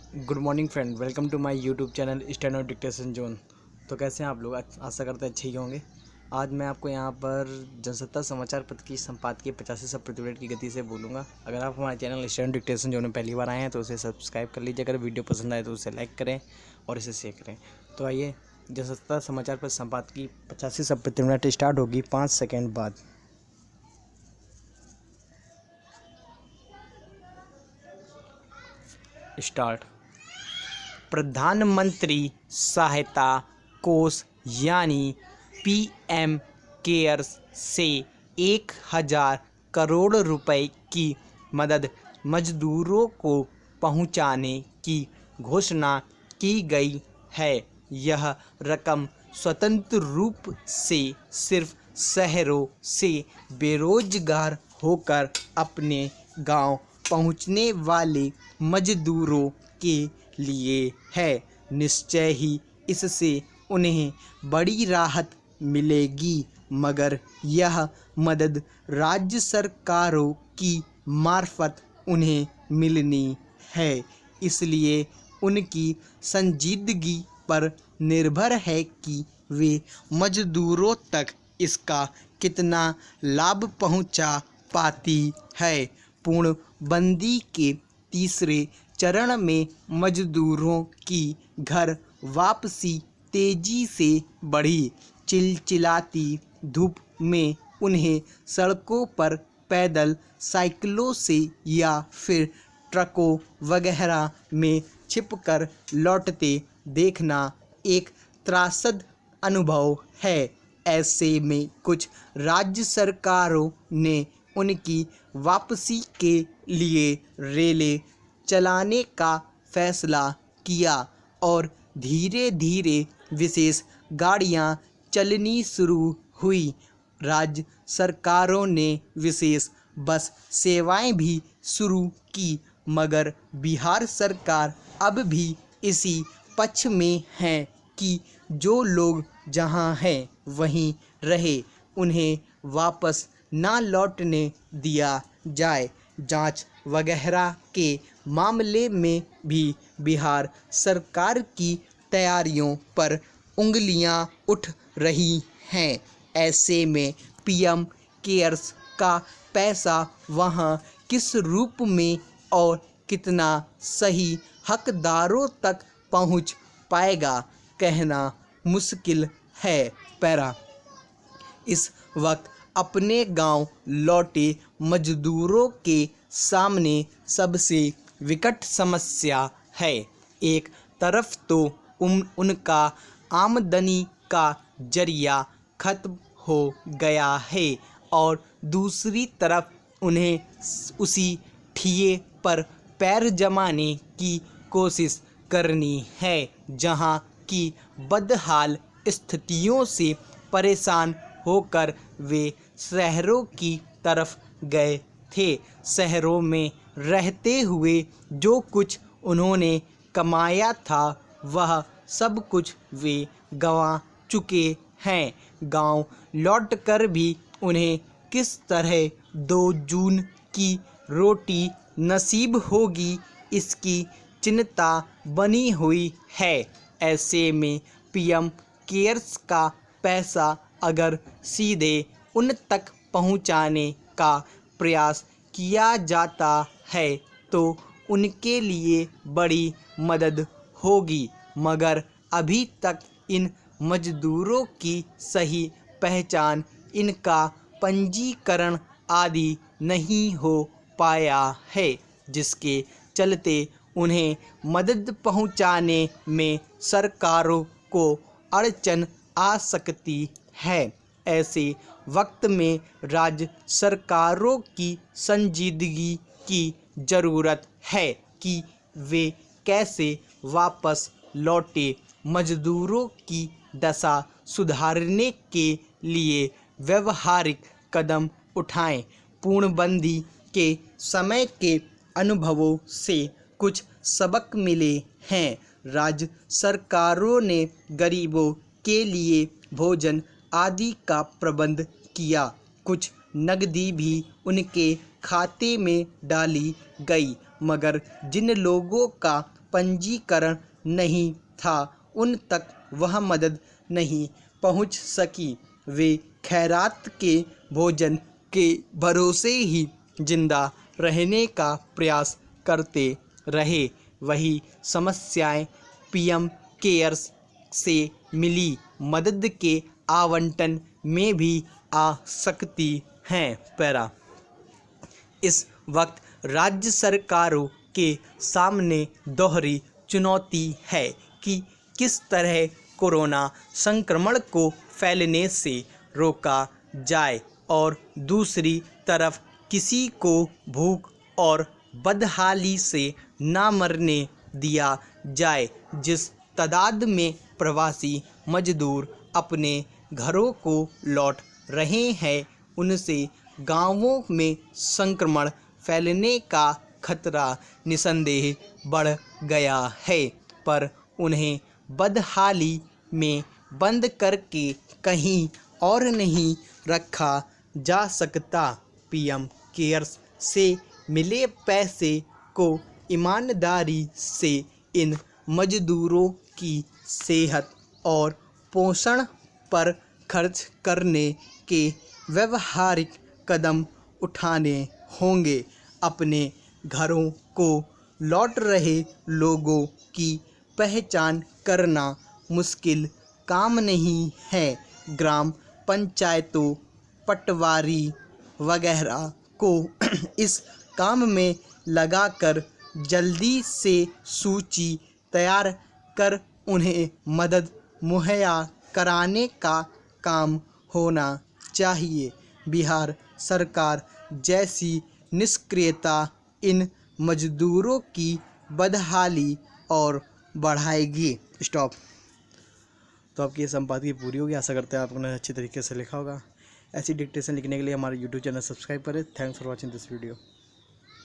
Good morning friend, welcome to my YouTube channel steno dictation zone. तो कैसे हैं आप लोग? आशा करते हैं अच्छे ही होंगे। आज मैं आपको यहाँ पर जनसत्ता समाचार पत्र की संपादकीय 85 सब प्रति मिनट की गति से बोलूँगा। अगर आप हमारे चैनल स्टेनो डिक्टेशन जोन में पहली बार आए हैं तो उसे सब्सक्राइब कर लीजिए। अगर वीडियो पसंद आए तो उसे लाइक करें और इसे शेयर करें। तो आइए, जनसत्ता समाचार पत्र संपादकीय 85 सब प्रति मिनट स्टार्ट होगी 5 सेकेंड बाद। स्टार्ट। प्रधानमंत्री सहायता कोष यानी पीएम केयर्स से 1000 करोड़ रुपए की मदद मजदूरों को पहुंचाने की घोषणा की गई है। यह रकम स्वतंत्र रूप से सिर्फ शहरों से बेरोजगार होकर अपने गांव पहुंचने वाले मजदूरों के लिए है। निश्चय ही इससे उन्हें बड़ी राहत मिलेगी, मगर यह मदद राज्य सरकारों की मार्फत उन्हें मिलनी है, इसलिए उनकी संजीदगी पर निर्भर है कि वे मजदूरों तक इसका कितना लाभ पहुंचा पाती है। पूर्णबंदी के तीसरे चरण में मजदूरों की घर वापसी तेजी से बढ़ी। चिलचिलाती धूप में उन्हें सड़कों पर पैदल, साइकिलों से या फिर ट्रकों वगैरह में छिपकर लौटते देखना एक त्रासद अनुभव है। ऐसे में कुछ राज्य सरकारों ने उनकी वापसी के लिए रेलें चलाने का फैसला किया और धीरे धीरे विशेष गाड़ियां चलनी शुरू हुई। राज्य सरकारों ने विशेष बस सेवाएं भी शुरू की, मगर बिहार सरकार अब भी इसी पक्ष में है कि जो लोग जहां हैं वहीं रहे, उन्हें वापस ना लौटने दिया जाए। जांच वगैरह के मामले में भी बिहार सरकार की तैयारियों पर उंगलियां उठ रही हैं। ऐसे में पीएम केयर्स का पैसा वहां किस रूप में और कितना सही हकदारों तक पहुंच पाएगा, कहना मुश्किल है। पैरा इस वक्त अपने गांव लौटे मजदूरों के सामने सबसे विकट समस्या है। एक तरफ तो उनका आमदनी का जरिया खत्म हो गया है और दूसरी तरफ उन्हें उसी ठिये पर पैर जमाने की कोशिश करनी है जहां की बदहाल स्थितियों से परेशान होकर वे शहरों की तरफ गए थे। शहरों में रहते हुए जो कुछ उन्होंने कमाया था वह सब कुछ वे गंवा चुके हैं। गांव लौटकर भी उन्हें किस तरह 2 जून की रोटी नसीब होगी, इसकी चिंता बनी हुई है। ऐसे में पीएम केयर्स का पैसा अगर सीधे उन तक पहुंचाने का प्रयास किया जाता है तो उनके लिए बड़ी मदद होगी, मगर अभी तक इन मजदूरों की सही पहचान, इनका पंजीकरण आदि नहीं हो पाया है, जिसके चलते उन्हें मदद पहुंचाने में सरकारों को अड़चन आ सकती है। ऐसे वक्त में राज्य सरकारों की संजीदगी की ज़रूरत है कि वे कैसे वापस लौटे मजदूरों की दशा सुधारने के लिए व्यवहारिक कदम उठाएं। पूर्णबंदी के समय के अनुभवों से कुछ सबक मिले हैं। राज्य सरकारों ने गरीबों के लिए भोजन आदि का प्रबंध किया, कुछ नकदी भी उनके खाते में डाली गई, मगर जिन लोगों का पंजीकरण नहीं था उन तक वह मदद नहीं पहुंच सकी। वे खैरात के भोजन के भरोसे ही जिंदा रहने का प्रयास करते रहे। वही समस्याएं पीएम केयर्स से मिली मदद के आवंटन में भी आ सकती हैं। पैरा इस वक्त राज्य सरकारों के सामने दोहरी चुनौती है कि किस तरह कोरोना संक्रमण को फैलने से रोका जाए और दूसरी तरफ किसी को भूख और बदहाली से ना मरने दिया जाए। जिस तादाद में प्रवासी मजदूर अपने घरों को लौट रहे हैं उनसे गांवों में संक्रमण फैलने का खतरा निसंदेह बढ़ गया है, पर उन्हें बदहाली में बंद करके कहीं और नहीं रखा जा सकता। पीएम केयर्स से मिले पैसे को ईमानदारी से इन मजदूरों की सेहत और पोषण पर खर्च करने के व्यवहारिक कदम उठाने होंगे। अपने घरों को लौट रहे लोगों की पहचान करना मुश्किल काम नहीं है। ग्राम पंचायतों, पटवारी वगैरह को इस काम में लगाकर जल्दी से सूची तैयार कर उन्हें मदद मुहैया कराने का काम होना चाहिए। बिहार सरकार जैसी निष्क्रियता इन मजदूरों की बदहाली और बढ़ाएगी। स्टॉप। तो आपकी ये संपादकीय पूरी होगी। आशा करते हैं आपने अच्छी तरीके से लिखा होगा। ऐसी डिक्टेशन लिखने के लिए हमारे यूट्यूब चैनल सब्सक्राइब करें। Thanks for watching this video.